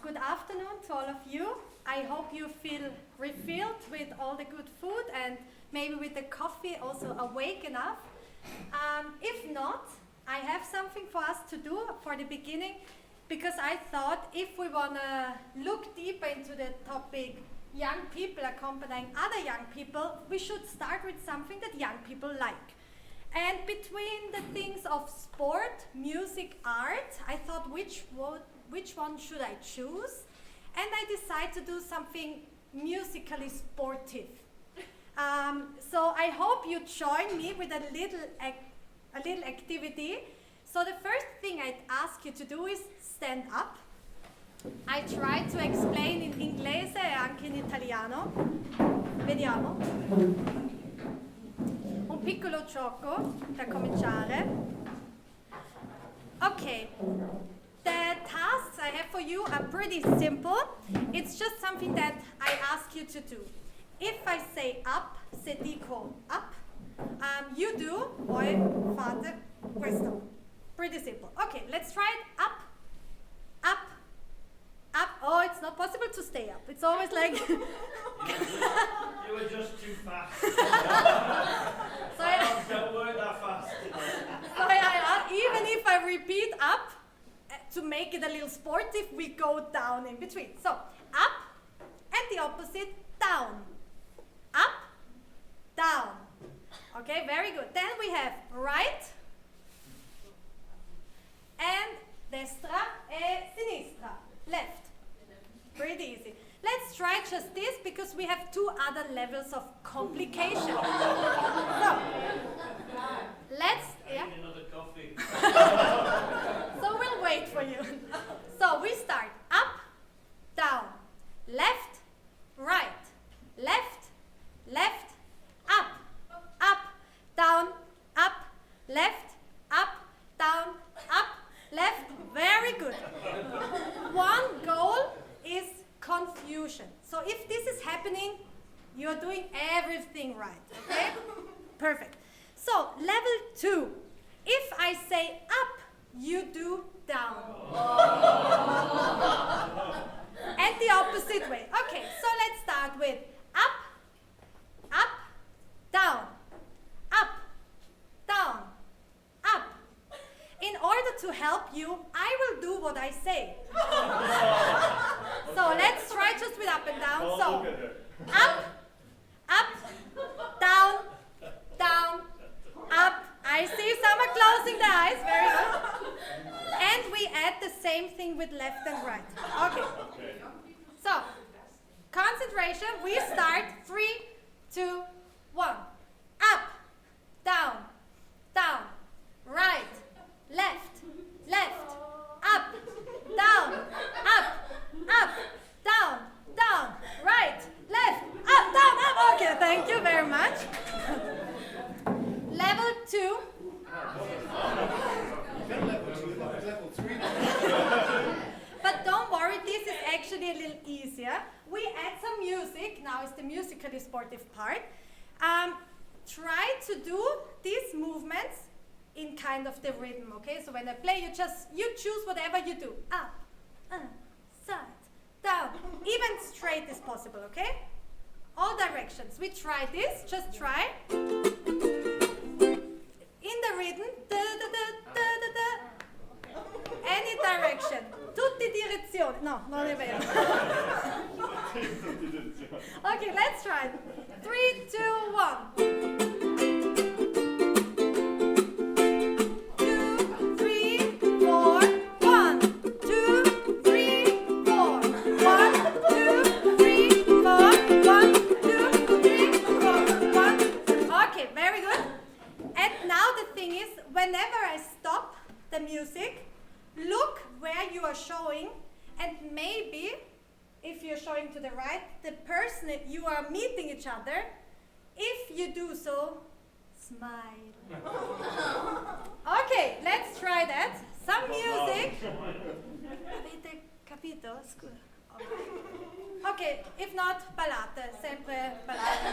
Good afternoon to all of you. I hope you feel refilled with all the good food and maybe with the coffee also awake enough. If not, I have something for us to do for the beginning, because I thought if we want to look deeper into the topic young people accompanying other young people, we should start with something that young people like. And between the things of sport, music, art, I thought which one should I choose? And I decided to do something musically sportive. So I hope you join me with a little activity. So the first thing I'd ask you to do is stand up. I try to explain in inglese e anche in italiano. Vediamo. Un piccolo gioco da cominciare. Okay. The tasks I have for you are pretty simple. It's just something that I ask you to do. If I say up, se dico up, you do, voi fate questo. Pretty simple. Okay, let's try it. Up, up, up. Oh, it's not possible to stay up. It's always like... You were just too fast. So Don't work that fast. So even if I repeat up, to make it a little sportive, we go down in between. So, up, and the opposite, down. Up, down. Okay, very good. Then we have right, and destra e sinistra, left. Pretty easy. Let's try just this, because we have two other levels of complication. So, let's... I need another coffee. So we'll wait for you. So we start up, down, left, right, left, left, up, up, down, up, left, up, down, up, left. Very good. One goal is confusion. So if this is happening, you're doing everything right, okay? Perfect. So level 2. If I say up, you do down. And the opposite way. Okay, so let's start with up, up, down, up, down, up. In order to help you, I will do what I say. So let's try just with up and down. So up, up, down, down, up. I see some are closing the eyes. Very good. And we add the same thing with left and right. Okay. So, concentration. We start 3, 2, 1. Up, down, down, right, left, left, up, down, up, up, down, down, right, left, up, down, up. Okay, thank you very much. Level 2. Level 3. But don't worry, this is actually a little easier. We add some music. Now is the musically sportive part. Try to do these movements in kind of the rhythm, okay? So when I play, you choose whatever you do. Up, side, down. Even straight is possible, okay? All directions. We try this. Just try. In the rhythm, da, da, da, da, da, da. Any direction. Tutti direzioni. No, non è vero. Okay, let's try. 3, 2, 1. 2, 3, 4. 1, 2, 3, 4. 1, 2, 3, 4. 1, 2, 3, 4. 1. Okay, very good. And now the thing is, whenever I stop the music, look where you are showing, and maybe, if you're showing to the right, the person that you are meeting each other, if you do so, smile. Okay, let's try that. Some music. Avete capito? Scusa. Okay, if not, ballate, sempre ballate.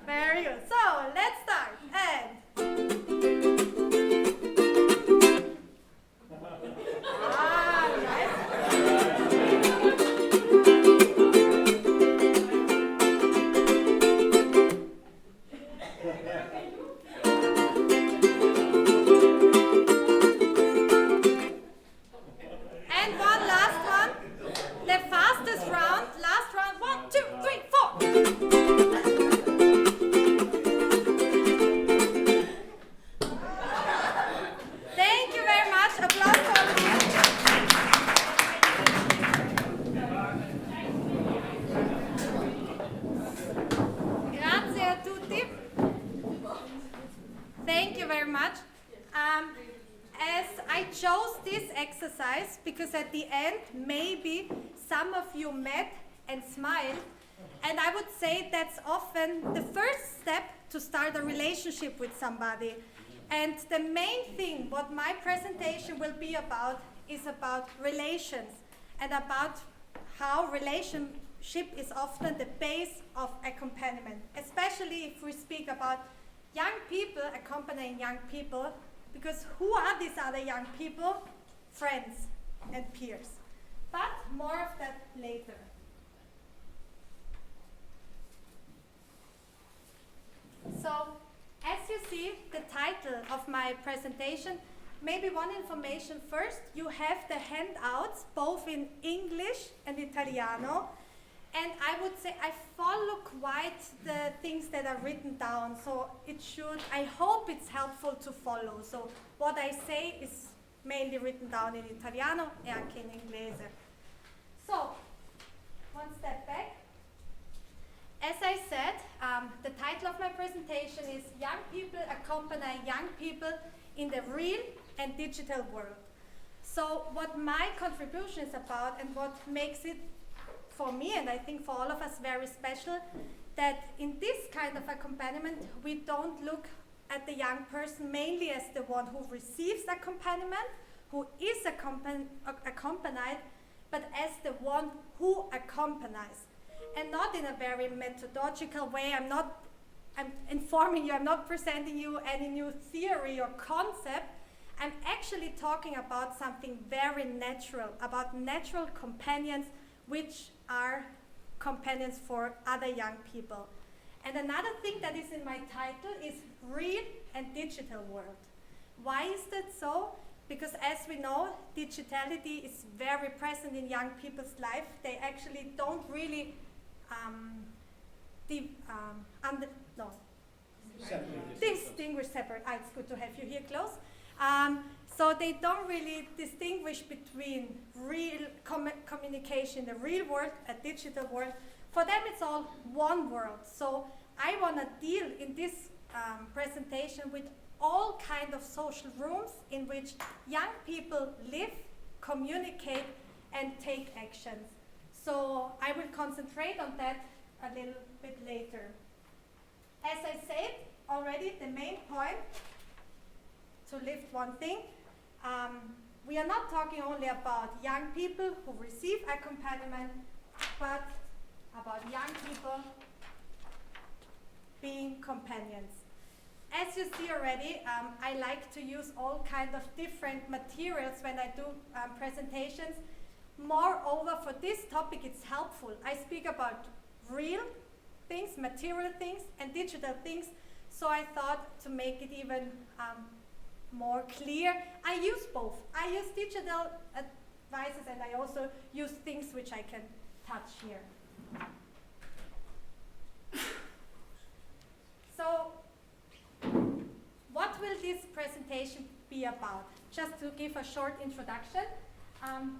Very good. So, let's start. And... nice. much. Applause for all of you. Grazie a tutti. Thank you very much. As I chose this exercise because at the end maybe some of you met and smiled, and I would say that's often the first step to start a relationship with somebody. And the main thing what my presentation will be about is about relations and about how relationship is often the base of accompaniment, especially if we speak about young people accompanying young people, because who are these other young people? Friends and peers. But more of that later. So, as you see, the title of my presentation, maybe one information first, you have the handouts both in English and Italiano, and I would say I follow quite the things that are written down, so it should, I hope it's helpful to follow. So what I say is mainly written down in Italiano e anche in inglese. So, one step back. As I said, the title of my presentation is Young People Accompany Young People in the Real and Digital World. So what my contribution is about and what makes it for me, and I think for all of us, very special, that in this kind of accompaniment, we don't look at the young person mainly as the one who receives accompaniment, who is accompanied, but as the one who accompanies. And not in a very methodological way. I'm informing you, I'm not presenting you any new theory or concept. I'm actually talking about something very natural, about natural companions, which are companions for other young people. And another thing that is in my title is Real and Digital World. Why is that so? Because as we know, digitality is very present in young people's life. They actually don't really distinguish separate. It's good to have you here close. So they don't really distinguish between real communication, the real world, a digital world. For them, it's all one world. So I want to deal in this presentation with all kinds of social rooms in which young people live, communicate, and take actions. So I will concentrate on that a little bit later. As I said already, the main point, to lift one thing, we are not talking only about young people who receive accompaniment, but about young people being companions. As you see already, I like to use all kinds of different materials when I do presentations. Moreover, for this topic, it's helpful. I speak about real things, material things, and digital things. So I thought to make it even more clear, I use both. I use digital devices and I also use things which I can touch here. So, what will this presentation be about? Just to give a short introduction.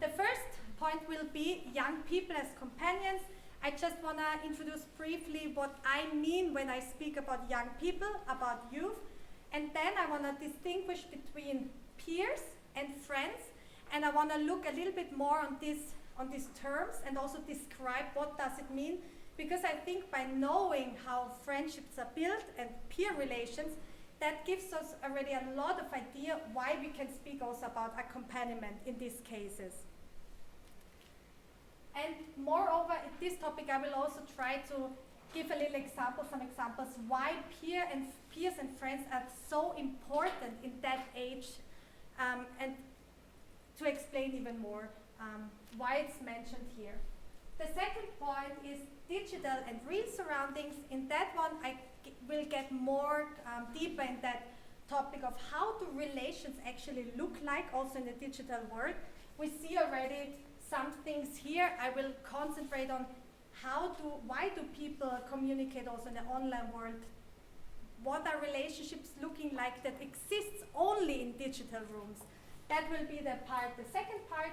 The first point will be young people as companions. I just want to introduce briefly what I mean when I speak about young people, about youth. And then I want to distinguish between peers and friends. And I want to look a little bit more on these terms and also describe what does it mean. Because I think by knowing how friendships are built and peer relations, that gives us already a lot of idea why we can speak also about accompaniment in these cases. And moreover, in this topic, I will also try to give a little example, some examples, why peers and friends are so important in that age, and to explain even more why it's mentioned here. The second point is digital and real surroundings. In that one, I will get more deeper in that topic of how do relations actually look like also in the digital world. We see already some things here. I will concentrate on why do people communicate also in the online world? What are relationships looking like that exists only in digital rooms? That will be the second part.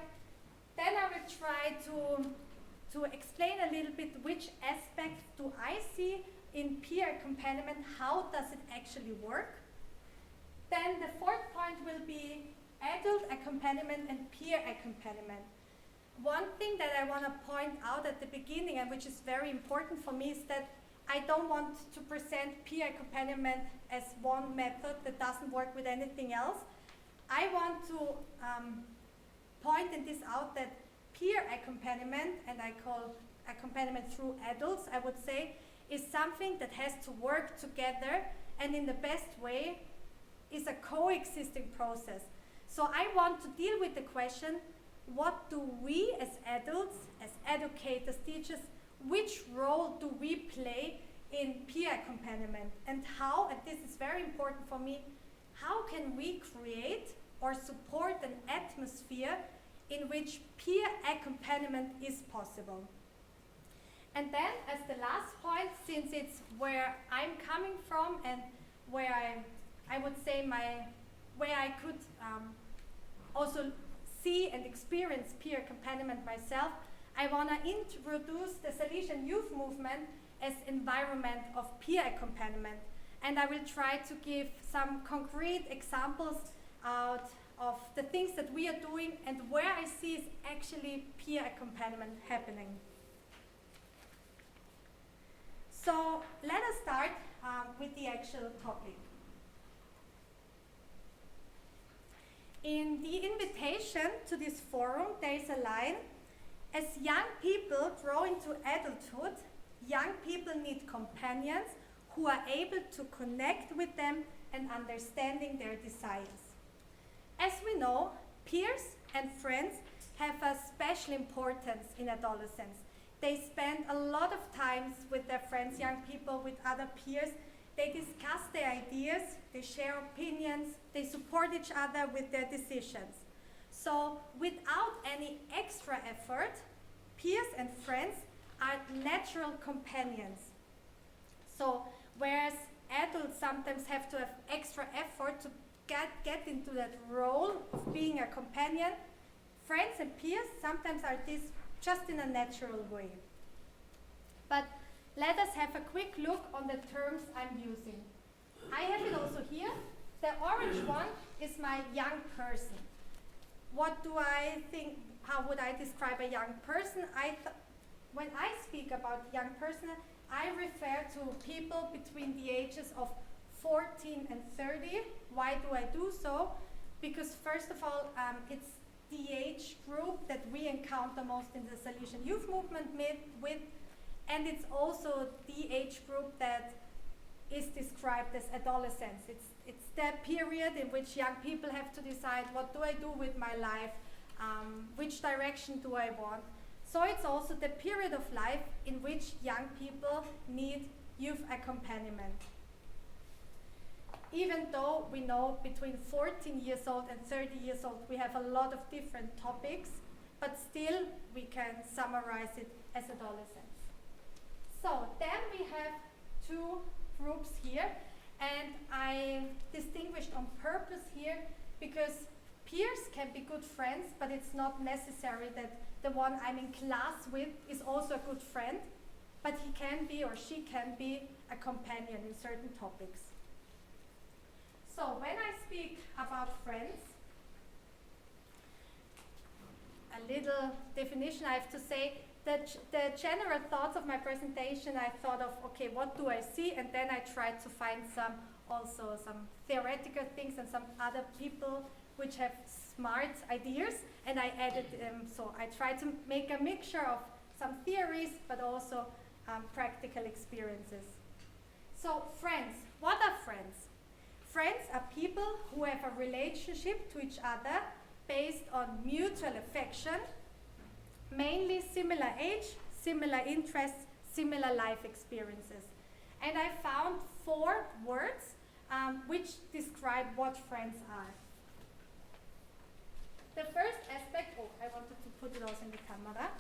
Then I will try to explain a little bit which aspects do I see in peer accompaniment, how does it actually work. Then the fourth point will be adult accompaniment and peer accompaniment. One thing that I want to point out at the beginning, and which is very important for me, is that I don't want to present peer accompaniment as one method that doesn't work with anything else. I want to point in this out that peer accompaniment, and I call accompaniment through adults, I would say, is something that has to work together and in the best way is a coexisting process. So I want to deal with the question, what do we as adults, as educators, teachers, which role do we play in peer accompaniment, and how, and this is very important for me, how can we create or support an atmosphere in which peer accompaniment is possible. And then as the last point, since it's where I'm coming from and where I would say where I could also see and experience peer accompaniment myself, I want to introduce the Salesian youth movement as environment of peer accompaniment. And I will try to give some concrete examples out of the things that we are doing and where I see is actually peer accompaniment happening. So let us start with the actual topic. In the invitation to this forum, there is a line, as young people grow into adulthood, young people need companions who are able to connect with them and understanding their desires. As we know, peers and friends have a special importance in adolescence. They spend a lot of time with their friends, young people, with other peers. They discuss their ideas, they share opinions, they support each other with their decisions. So without any extra effort, peers and friends are natural companions. So whereas adults sometimes have to have extra effort to get into that role of being a companion, friends and peers sometimes are this just in a natural way. But let us have a quick look on the terms I'm using. I have it also here. The orange one is my young person. What do I think, how would I describe a young person? When I speak about young person, I refer to people between the ages of 14 and 30. Why do I do so? Because first of all, it's the age group that we encounter most in the Salesian youth movement with, and it's also the age group that is described as adolescence. It's that period in which young people have to decide, what do I do with my life? Which direction do I want? So it's also the period of life in which young people need youth accompaniment. Even though we know between 14 years old and 30 years old we have a lot of different topics, but still we can summarize it as adolescence. So then we have two groups here, and I distinguished on purpose here because peers can be good friends, but it's not necessary that the one I'm in class with is also a good friend, but he can be or she can be a companion in certain topics. So when I speak about friends, a little definition I have to say that the general thoughts of my presentation, I thought of, okay, what do I see? And then I tried to find some theoretical things and some other people which have smart ideas, and I added them. So I tried to make a mixture of some theories, but also practical experiences. So friends, what are friends? Friends are people who have a relationship to each other based on mutual affection, mainly similar age, similar interests, similar life experiences. And I found 4 words which describe what friends are. The first aspect, I wanted to put it also in the camera.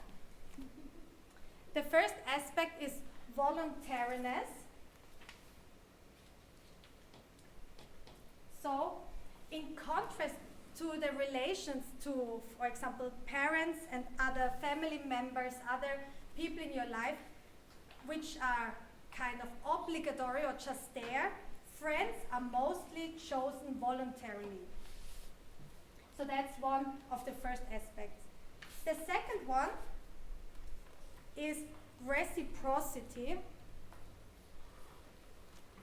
The first aspect is voluntariness. So, in contrast to the the relations to, for example, parents and other family members, other people in your life, which are kind of obligatory or just there, friends are mostly chosen voluntarily. So that's one of the first aspects. The second one is reciprocity.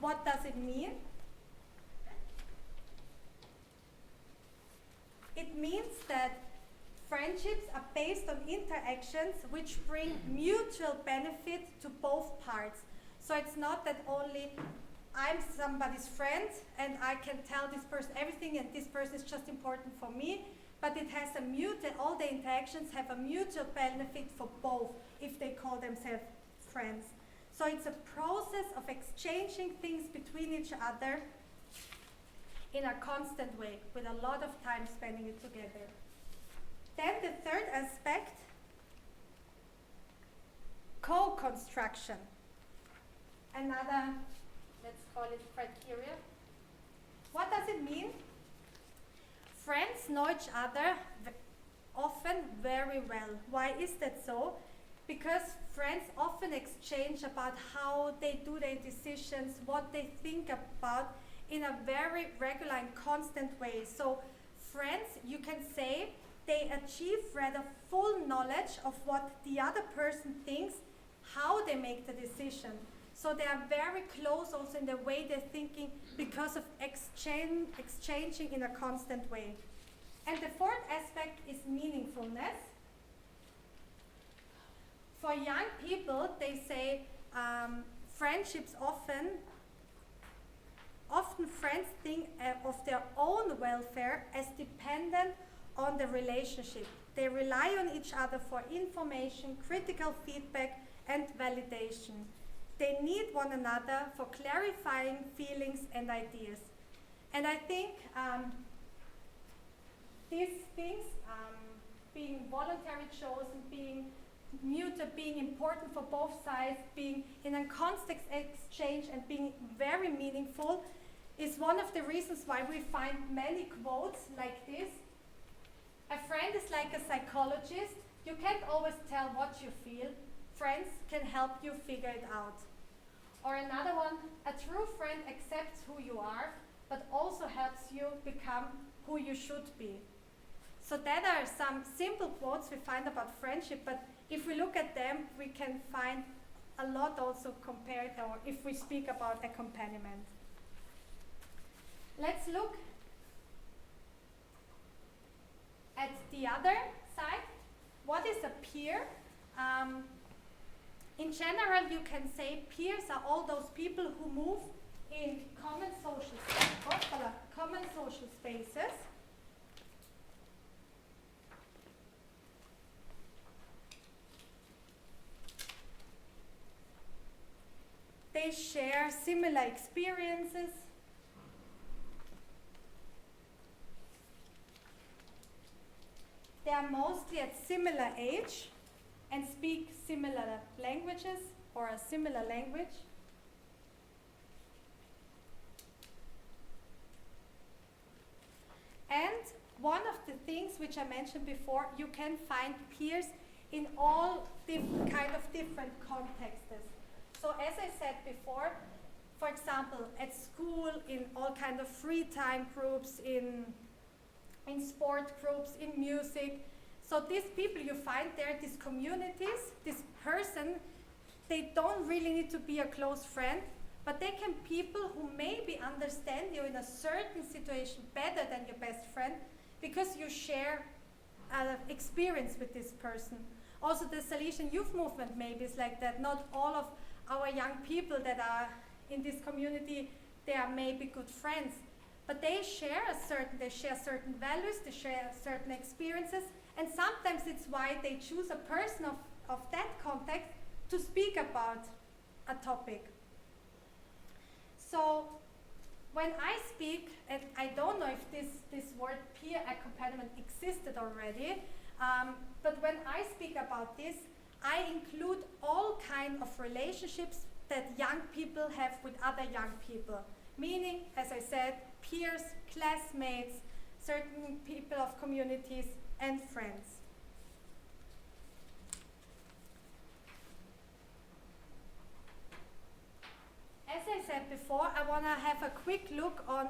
What does it mean? It means that friendships are based on interactions which bring mutual benefit to both parts. So it's not that only I'm somebody's friend and I can tell this person everything and this person is just important for me, but it has a mutual, all the interactions have a mutual benefit for both if they call themselves friends. So it's a process of exchanging things between each other in a constant way, with a lot of time spending it together. Then the third aspect, co-construction. Another, let's call it criteria. What does it mean? Friends know each other often very well. Why is that so? Because friends often exchange about how they do their decisions, what they think about in a very regular and constant way. So friends, you can say, they achieve rather full knowledge of what the other person thinks, how they make the decision. So they are very close also in the way they're thinking because of exchanging in a constant way. And the fourth aspect is meaningfulness. For young people, they say friendships often friends think of their own welfare as dependent on the relationship. They rely on each other for information, critical feedback, and validation. They need one another for clarifying feelings and ideas. And I think these things, being voluntarily chosen, being mutual, being important for both sides, being in a constant exchange and being very meaningful, is one of the reasons why we find many quotes like this. A friend is like a psychologist. You can't always tell what you feel. Friends can help you figure it out. Or another one, a true friend accepts who you are, but also helps you become who you should be. So that are some simple quotes we find about friendship, but if we look at them, we can find a lot also compared, or if we speak about accompaniment. Let's look at the other side. What is a peer? In general, you can say peers are all those people who move in common social spaces. They share similar experiences. They are mostly at similar age and speak similar languages or a similar language. And one of the things which I mentioned before, you can find peers in all kind of different contexts. So as I said before, for example, at school, in all kind of free time groups, in sport groups, in music. So these people you find there, these communities, this person, they don't really need to be a close friend, but they can people who maybe understand you in a certain situation better than your best friend because you share experience with this person. Also the Salesian youth movement maybe is like that. Not all of our young people that are in this community, they are maybe good friends, but they share certain values, they share certain experiences, and sometimes it's why they choose a person of that context to speak about a topic. So when I speak, and I don't know if this word peer accompaniment existed already, but when I speak about this, I include all kinds of relationships that young people have with other young people. Meaning, as I said, peers, classmates, certain people of communities and friends. As I said before, I want to have a quick look on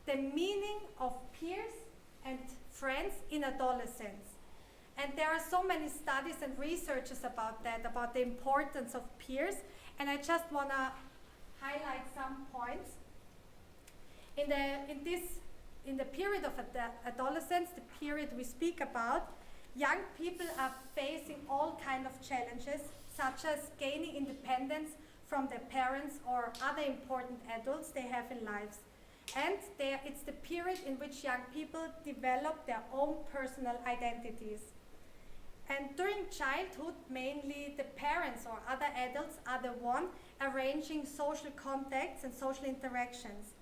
the meaning of peers and friends in adolescence. And there are so many studies and researches about that, about the importance of peers, and I just want to highlight some points. In the period of adolescence, the period we speak about, young people are facing all kinds of challenges, such as gaining independence from their parents or other important adults they have in lives. And it's the period in which young people develop their own personal identities. And during childhood, mainly the parents or other adults are the one arranging social contacts and social interactions.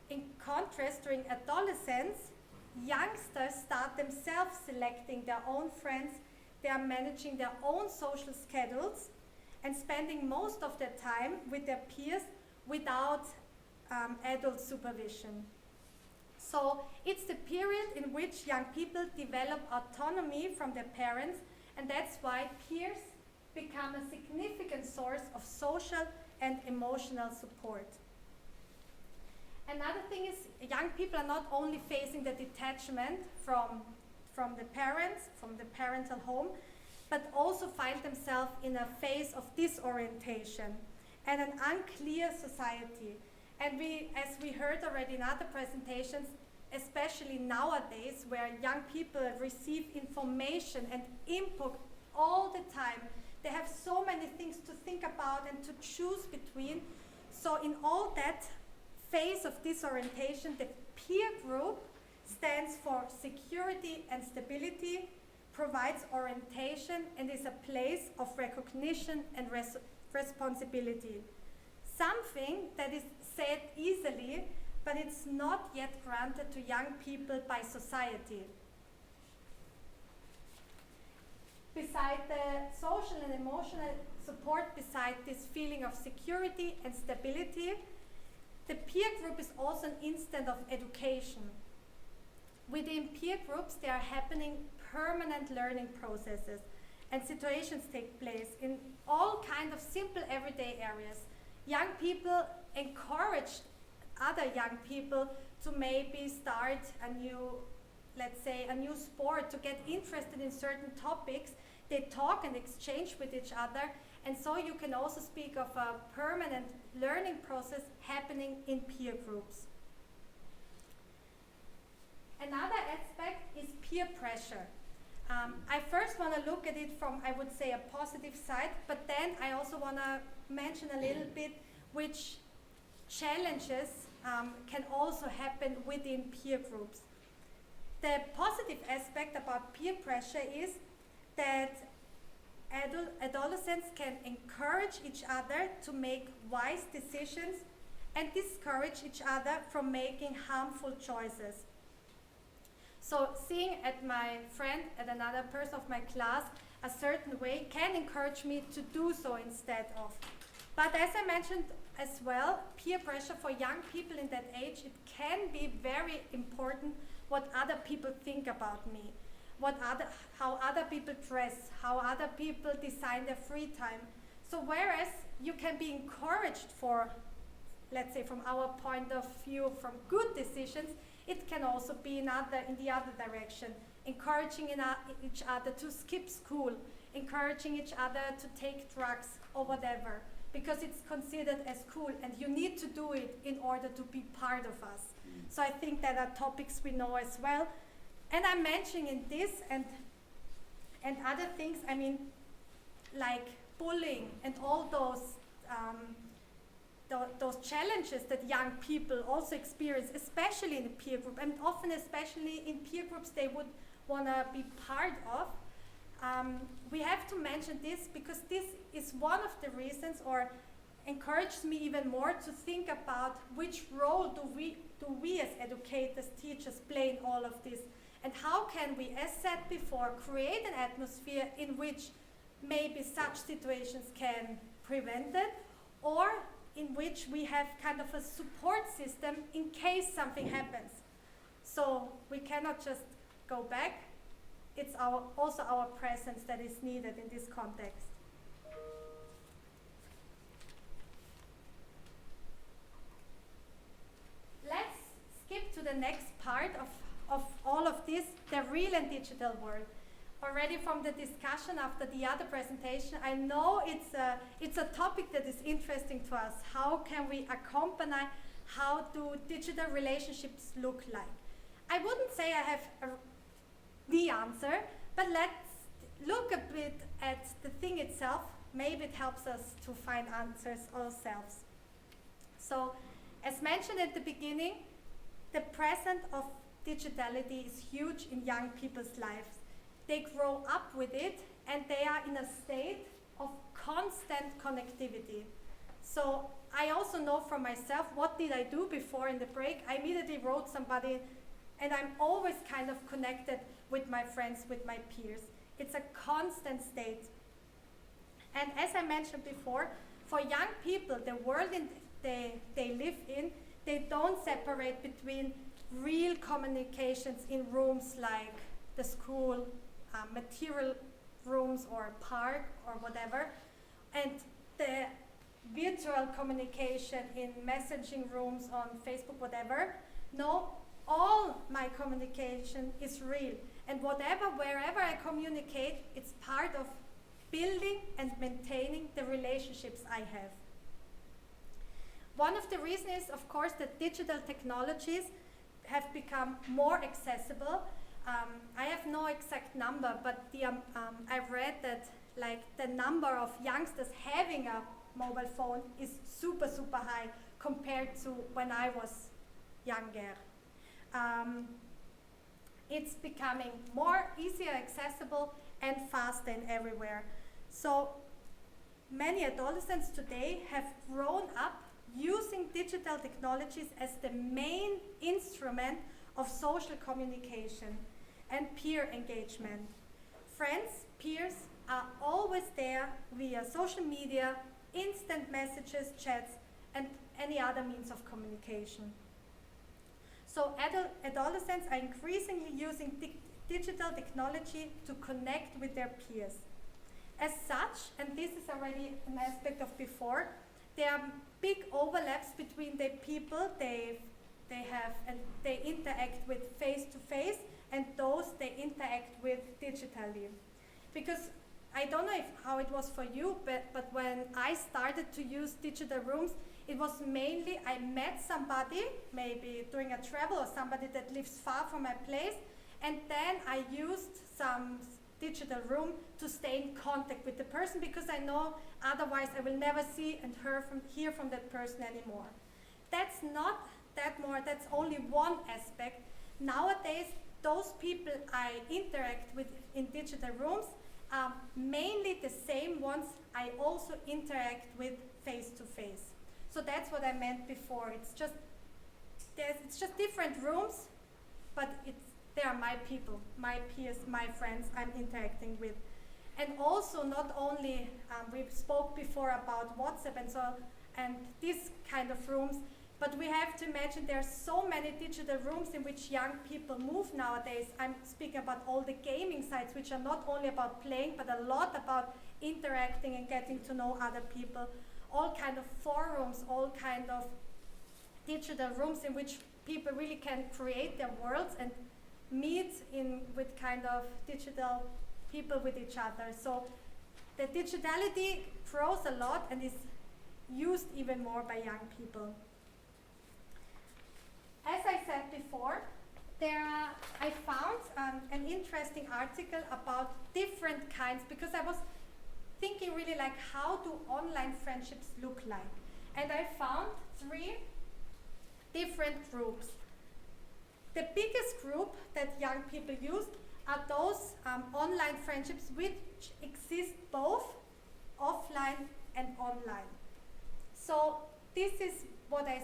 In contrast, during adolescence, youngsters start themselves selecting their own friends, they are managing their own social schedules, and spending most of their time with their peers without adult supervision. So it's the period in which young people develop autonomy from their parents, and that's why peers become a significant source of social and emotional support. Another thing is, young people are not only facing the detachment from the parents, from the parental home, but also find themselves in a phase of disorientation and an unclear society. And as we heard already in other presentations, especially nowadays, where young people receive information and input all the time, they have so many things to think about and to choose between. So in all that phase of disorientation, the peer group stands for security and stability, provides orientation, and is a place of recognition and responsibility. Something that is said easily, but it's not yet granted to young people by society. Beside the social and emotional support, beside this feeling of security and stability, the peer group is also an instant of education. Within peer groups, there are happening permanent learning processes, and situations take place in all kinds of simple everyday areas. Young people encourage other young people to maybe start a new, let's say, a new sport, to get interested in certain topics. They talk and exchange with each other, and so you can also speak of a permanent learning process happening in peer groups. Another aspect is peer pressure. I first want to look at it from, I would say, a positive side, but then I also want to mention a little bit which challenges can also happen within peer groups. The positive aspect about peer pressure is that adolescents can encourage each other to make wise decisions and discourage each other from making harmful choices. So seeing at my friend, at another person of my class, a certain way can encourage me to do so instead of. But as I mentioned as well, peer pressure for young people in that age, it can be very important what other people think about me, how other people dress, how other people design their free time. So whereas you can be encouraged for, let's say from our point of view, from good decisions, it can also be in the other direction, encouraging each other to skip school, encouraging each other to take drugs or whatever, because it's considered as cool and you need to do it in order to be part of us. So I think that are topics we know as well. And I'm mentioning this and other things, I mean, like bullying and all those challenges that young people also experience, especially in the peer group, and often especially in peer groups they would want to be part of. We have to mention this because this is one of the reasons, or encourages me even more to think about which role do we as educators, teachers play in all of this, and how can we, as said before, create an atmosphere in which maybe such situations can prevent it, or in which we have kind of a support system in case something happens. So we cannot just go back. It's also our presence that is needed in this context. Let's skip to the next part of all of this, the real and digital world. Already from the discussion after the other presentation, I know it's a topic that is interesting to us. How can we accompany? How do digital relationships look like? I wouldn't say I have the answer, but let's look a bit at the thing itself. Maybe it helps us to find answers ourselves. So, as mentioned at the beginning, the presence of digitality is huge in young people's lives. They grow up with it and they are in a state of constant connectivity. So I also know from myself, what did I do before in the break? I immediately wrote somebody, and I'm always kind of connected with my friends, with my peers. It's a constant state. And as I mentioned before, for young people, the world they live in, they don't separate between real communications in rooms like the school, material rooms or park or whatever, and the virtual communication in messaging rooms on Facebook, whatever. No, all my communication is real, and wherever I communicate, it's part of building and maintaining the relationships I have. One of the reasons is, of course, that digital technologies have become more accessible. I have no exact number, but I've read that like the number of youngsters having a mobile phone is super, super high compared to when I was younger. It's becoming more easier accessible and fast and everywhere. So many adolescents today have grown up using digital technologies as the main instrument of social communication and peer engagement. Friends, peers are always there via social media, instant messages, chats, and any other means of communication. So adolescents are increasingly using digital technology to connect with their peers. As such, and this is already an aspect of before, there are big overlaps between the people they have and they interact with face to face and those they interact with digitally. Because I don't know how it was for you, but when I started to use digital rooms, it was mainly I met somebody, maybe during a travel or somebody that lives far from my place, and then I used some digital room to stay in contact with the person because I know otherwise I will never see and hear from that person anymore. That's not that more, that's only one aspect. Nowadays, those people I interact with in digital rooms are mainly the same ones I also interact with face to face. So that's what I meant before. It's just different rooms, but they are my people, my peers, my friends I'm interacting with. And also not only, we spoke before about WhatsApp and this kind of rooms, but we have to imagine there are so many digital rooms in which young people move nowadays. I'm speaking about all the gaming sites, which are not only about playing, but a lot about interacting and getting to know other people. All kind of forums, all kind of digital rooms in which people really can create their worlds and meet with kind of digital people with each other. So the digitality grows a lot and is used even more by young people. As I said before, I found an interesting article about different kinds, because I was thinking really like, how do online friendships look like? And I found 3 different groups. The biggest group that young people use are those online friendships which exist both offline and online. So this is what I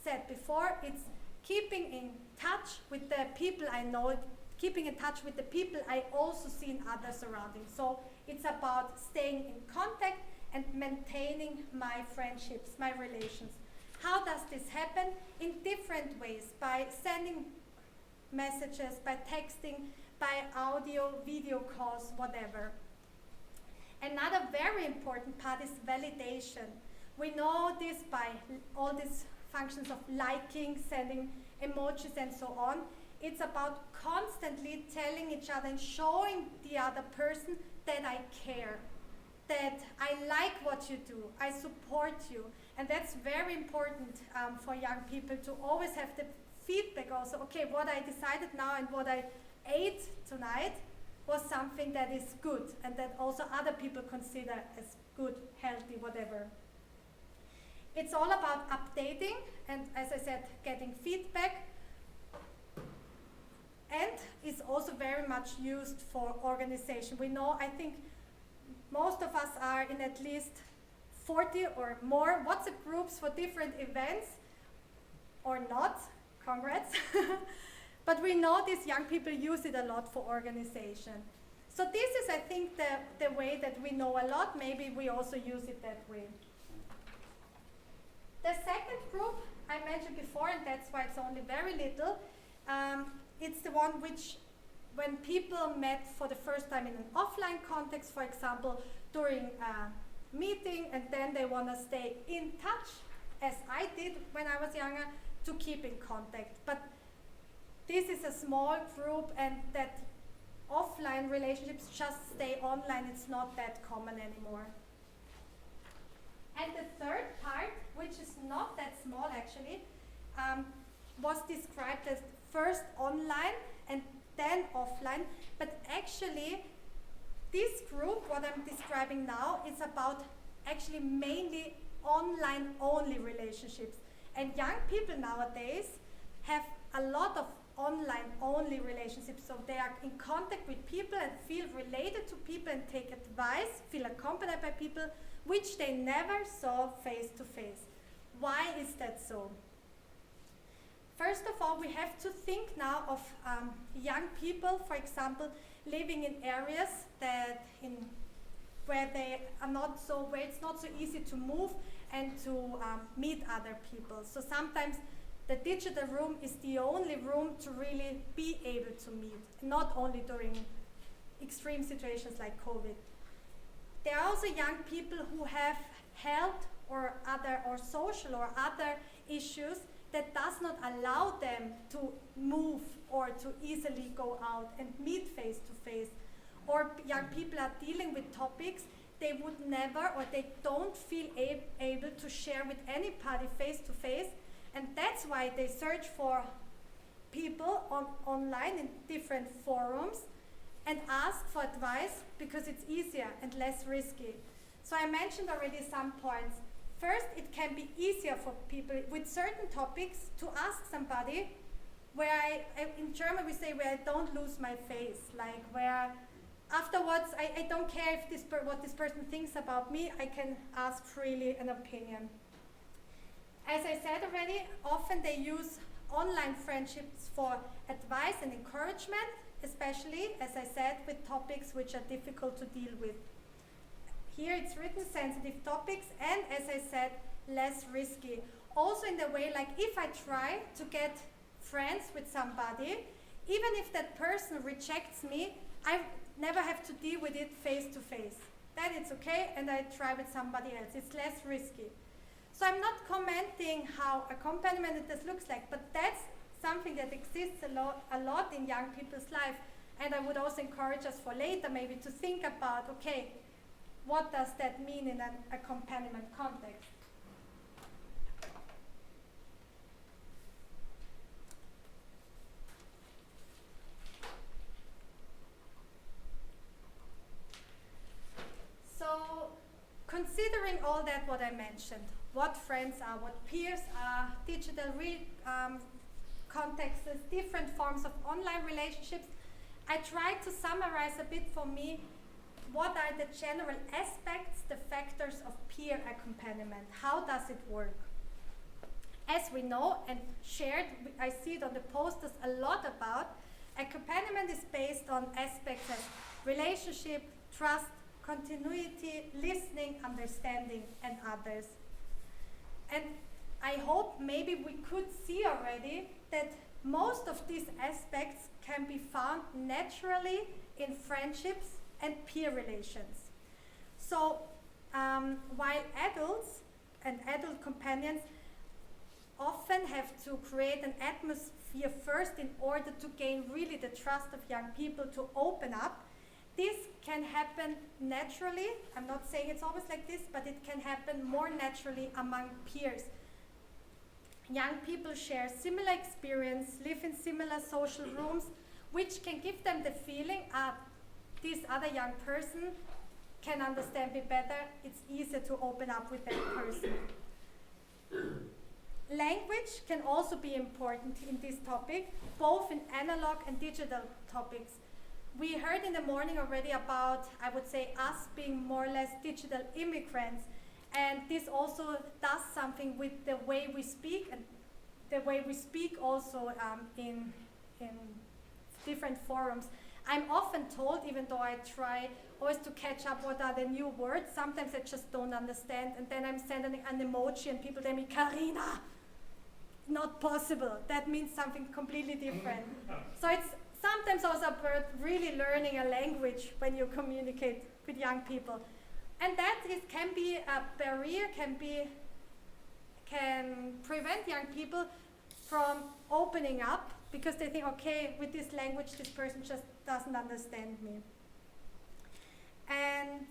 said before. It's keeping in touch with the people I know, keeping in touch with the people I also see in other surroundings. So it's about staying in contact and maintaining my friendships, my relations. How does this happen? In different ways, by sending messages, by texting, by audio, video calls, whatever. Another very important part is validation. We know this by all these functions of liking, sending emojis and so on. It's about constantly telling each other and showing the other person that I care, that I like what you do, I support you. And that's very important for young people to always have the feedback also, okay, what I decided now and what I ate tonight was something that is good and that also other people consider as good, healthy, whatever. It's all about updating and, as I said, getting feedback, and is also very much used for organization. We know, I think most of us are in at least 40 or more WhatsApp groups for different events, or not, congrats. But we know these young people use it a lot for organization. So this is, I think, the way that we know a lot. Maybe we also use it that way. The second group I mentioned before, and that's why it's only very little, it's the one which, when people met for the first time in an offline context, for example, during a meeting, and then they want to stay in touch, as I did when I was younger, to keep in contact. But this is a small group, and that offline relationships just stay online. It's not that common anymore. And the third part, which is not that small actually, was described as first online and then offline. But actually, this group, what I'm describing now, is about actually mainly online only relationships. And young people nowadays have a lot of online only relationships, so they are in contact with people and feel related to people and take advice, feel accompanied by people which they never saw face to face. Why is that so? First of all, we have to think now of young people, for example, living in areas where it's not so easy to move and to meet other people. So sometimes the digital room is the only room to really be able to meet, not only during extreme situations like COVID. There are also young people who have health or social or other issues that does not allow them to move or to easily go out and meet face to face. Or young people are dealing with topics they would never, or they don't feel able to share with anybody face to face. And that's why they search for people online in different forums and ask for advice, because it's easier and less risky. So I mentioned already some points. First, it can be easier for people with certain topics to ask somebody where in German we say, where I don't lose my face, like where afterwards I don't care if what this person thinks about me, I can ask freely an opinion. As I said already, often they use online friendships for advice and encouragement, especially, as I said, with topics which are difficult to deal with. Here it's written sensitive topics, and as I said, less risky. Also in the way, like if I try to get friends with somebody, even if that person rejects me, I never have to deal with it face to face. Then it's okay, and I try with somebody else. It's less risky. So I'm not commenting how accompaniment looks like, but that's something that exists a lot in young people's life. And I would also encourage us for later maybe to think about, okay, what does that mean in an accompaniment context? So, considering all that what I mentioned, what friends are, what peers are, digital contexts, different forms of online relationships, I tried to summarize a bit for me what are the general aspects, the factors of peer accompaniment. How does it work? As we know and shared, I see it on the posters a lot about, accompaniment is based on aspects as relationship, trust, continuity, listening, understanding, and others. And I hope maybe we could see already that most of these aspects can be found naturally in friendships and peer relations. So while adults and adult companions often have to create an atmosphere first in order to gain really the trust of young people to open up, this can happen naturally. I'm not saying it's always like this, but it can happen more naturally among peers. Young people share similar experience, live in similar social rooms, which can give them the feeling, this other young person can understand me better, it's easier to open up with that person. Language can also be important in this topic, both in analog and digital topics. We heard in the morning already about, I would say, us being more or less digital immigrants, and this also does something with the way we speak, and the way we speak also in different forums. I'm often told, even though I try always to catch up what are the new words, sometimes I just don't understand, and then I'm sending an emoji and people tell me, Carina, not possible. That means something completely different. So it's sometimes also about really learning a language when you communicate with young people. And that can be a barrier, can prevent young people from opening up because they think, okay, with this language, this person just doesn't understand me. And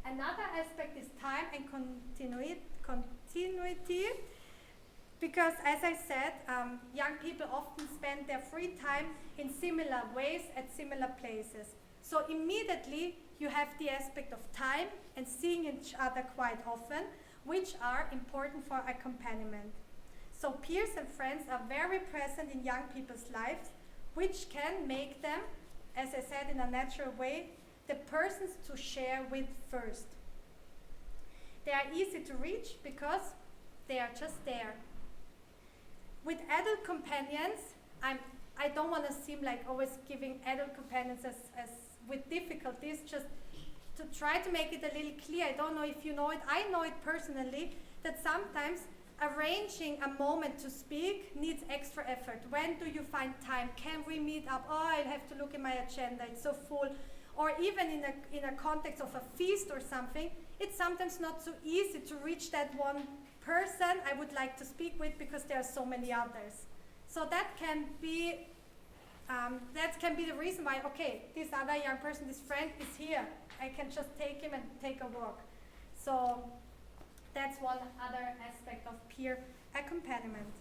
another aspect is time and continuity. Because, as I said, young people often spend their free time in similar ways at similar places. So immediately you have the aspect of time and seeing each other quite often, which are important for accompaniment. So peers and friends are very present in young people's lives, which can make them, as I said, in a natural way, the persons to share with first. They are easy to reach because they are just there. With adult companions, I don't want to seem like always giving adult companions as with difficulties, just to try to make it a little clear. I don't know if you know it, I know it personally, that sometimes arranging a moment to speak needs extra effort. When do you find time? Can we meet up? Oh, I'll have to look in my agenda, it's so full. Or even in a context of a feast or something, it's sometimes not so easy to reach that one person I would like to speak with because there are so many others. So that can be the reason why, okay, this other young person, this friend is here. I can just take him and take a walk. So that's one other aspect of peer accompaniment.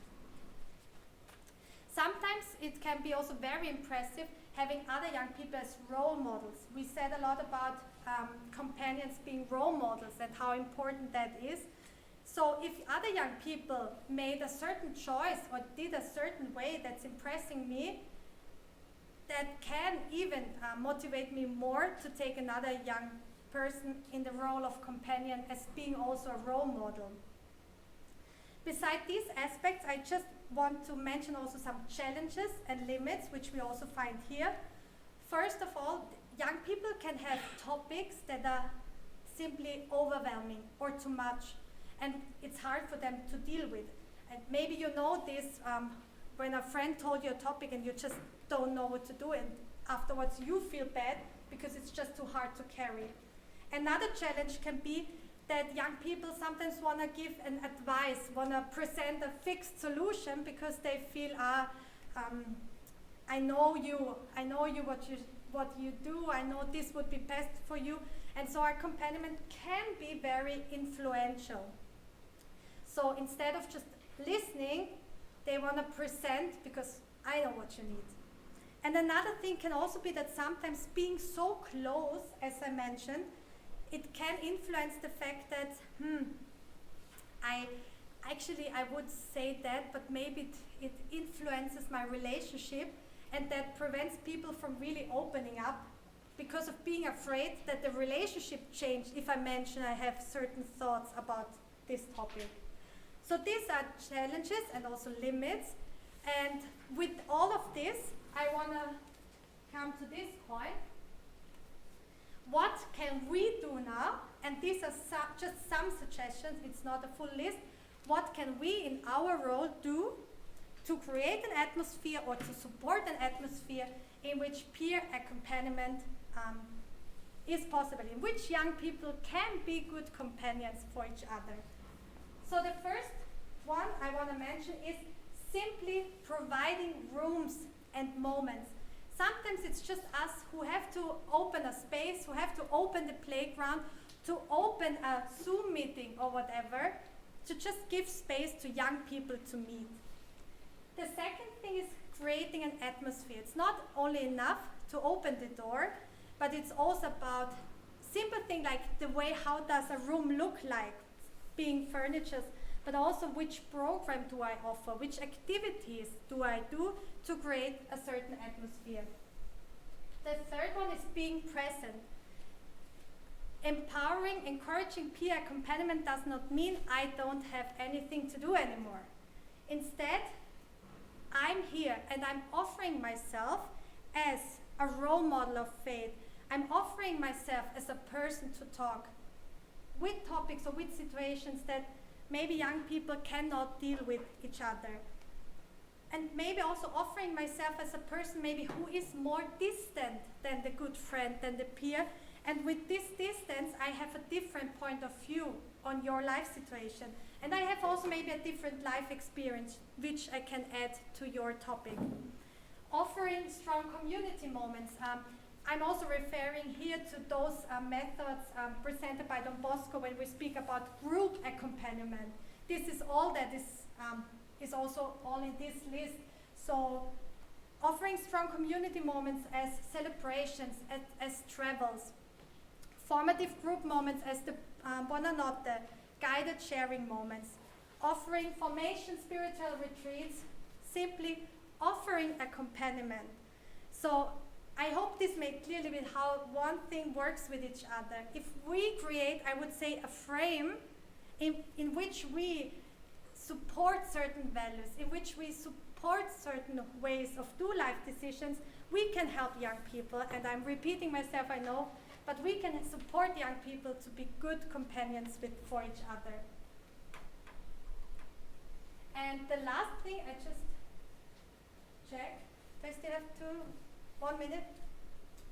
Sometimes it can be also very impressive having other young people as role models. We said a lot about companions being role models and how important that is. So if other young people made a certain choice or did a certain way that's impressing me, that can even motivate me more to take another young person in the role of companion as being also a role model. Besides these aspects, I just want to mention also some challenges and limits which we also find here. First of all, young people can have topics that are simply overwhelming or too much, and it's hard for them to deal with. And maybe you know this when a friend told you a topic and you just don't know what to do, and afterwards you feel bad because it's just too hard to carry. Another challenge can be that young people sometimes want to give an advice, want to present a fixed solution because they feel, I know you what you do, I know this would be best for you, and so our accompaniment can be very influential. So instead of just listening, they want to present because I know what you need. And another thing can also be that sometimes being so close, as I mentioned, it can influence the fact that, I would say that, but maybe it influences my relationship, and that prevents people from really opening up because of being afraid that the relationship changed if I mention I have certain thoughts about this topic. So these are challenges and also limits, and with all of this, I want to come to this point. What can we do now? And these are just some suggestions, it's not a full list. What can we in our role do to create an atmosphere or to support an atmosphere in which peer accompaniment is possible, in which young people can be good companions for each other. So the first one I want to mention is simply providing rooms and moments. Sometimes it's just us who have to open a space, who have to open the playground, to open a Zoom meeting or whatever, to just give space to young people to meet. The second thing is creating an atmosphere. It's not only enough to open the door, but it's also about simple things like the way how does a room look like, being furniture, but also which program do I offer, which activities do I do to create a certain atmosphere. The third one is being present. Empowering, encouraging peer accompaniment does not mean I don't have anything to do anymore. Instead, I'm here and I'm offering myself as a role model of faith. I'm offering myself as a person to talk with topics or with situations that maybe young people cannot deal with each other. And maybe also offering myself as a person maybe who is more distant than the good friend, than the peer. And with this distance, I have a different point of view on your life situation. And I have also maybe a different life experience, which I can add to your topic. Offering strong community moments. I'm also referring here to those methods presented by Don Bosco when we speak about group accompaniment. This is all that is also all in this list. So offering strong community moments as celebrations, as travels. Formative group moments as the Buonanotte, guided sharing moments. Offering formation spiritual retreats, simply offering accompaniment. So I hope this made clearly with how one thing works with each other. If we create, I would say, a frame in which we support certain values, in which we support certain ways of do life decisions, we can help young people. And I'm repeating myself, I know, but we can support young people to be good companions for each other. And the last thing, I just check. Do I still have 1 minute?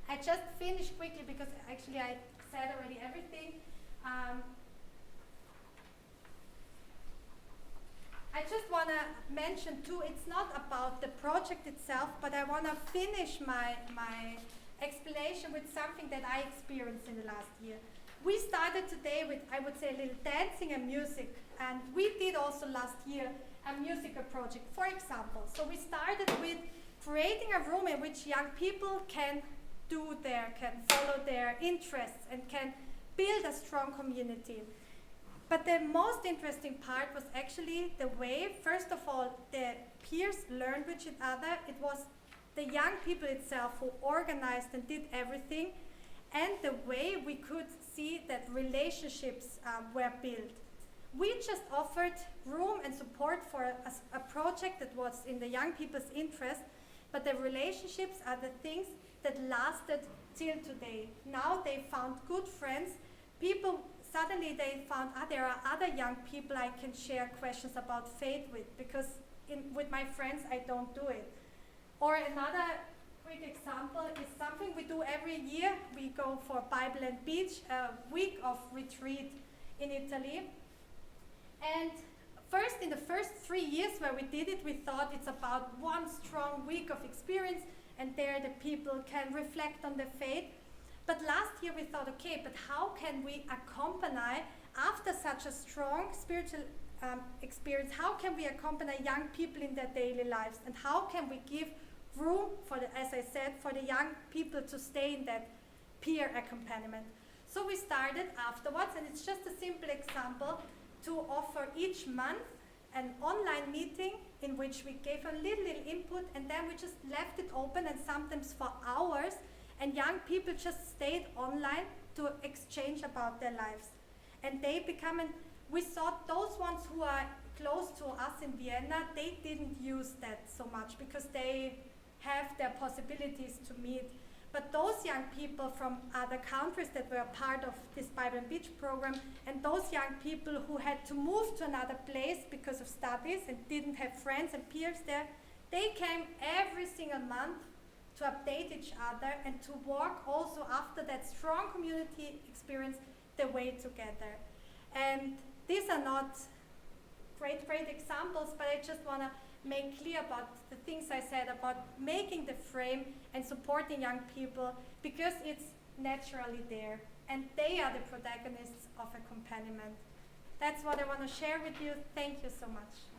I just finished quickly because actually I said already everything. I just want to mention too, it's not about the project itself, but I want to finish my explanation with something that I experienced in the last year. We started today with, I would say, a little dancing and music, and we did also last year a musical project, for example. So we started with creating a room in which young people can follow their interests and can build a strong community. But the most interesting part was actually the way, first of all, the peers learned with each other. It was the young people itself who organized and did everything, and the way we could see that relationships were built. We just offered room and support for a project that was in the young people's interest, but the relationships are the things that lasted till today. Now they found good friends. Suddenly they found, there are other young people I can share questions about faith with, because with my friends I don't do it. Or another quick example is something we do every year. We go for Bible and Beach, a week of retreat in Italy. And in the first 3 years where we did it, we thought it's about one strong week of experience, and there the people can reflect on the faith. But last year we thought, okay, but how can we accompany, after such a strong spiritual experience, how can we accompany young people in their daily lives? And how can we give room for as I said, for the young people to stay in that peer accompaniment? So we started afterwards, and it's just a simple example, to offer each month an online meeting in which we gave a little input, and then we just left it open, and sometimes for hours, and young people just stayed online to exchange about their lives. And they we thought those ones who are close to us in Vienna, they didn't use that so much because they have their possibilities to meet. but those young people from other countries that were part of this Bible and Beach program, and those young people who had to move to another place because of studies and didn't have friends and peers there, they came every single month to update each other and to walk also after that strong community experience the way together. And these are not great examples, but I just want to make clear about the things I said about making the frame and supporting young people, because it's naturally there and they are the protagonists of accompaniment. That's what I want to share with you. Thank you so much.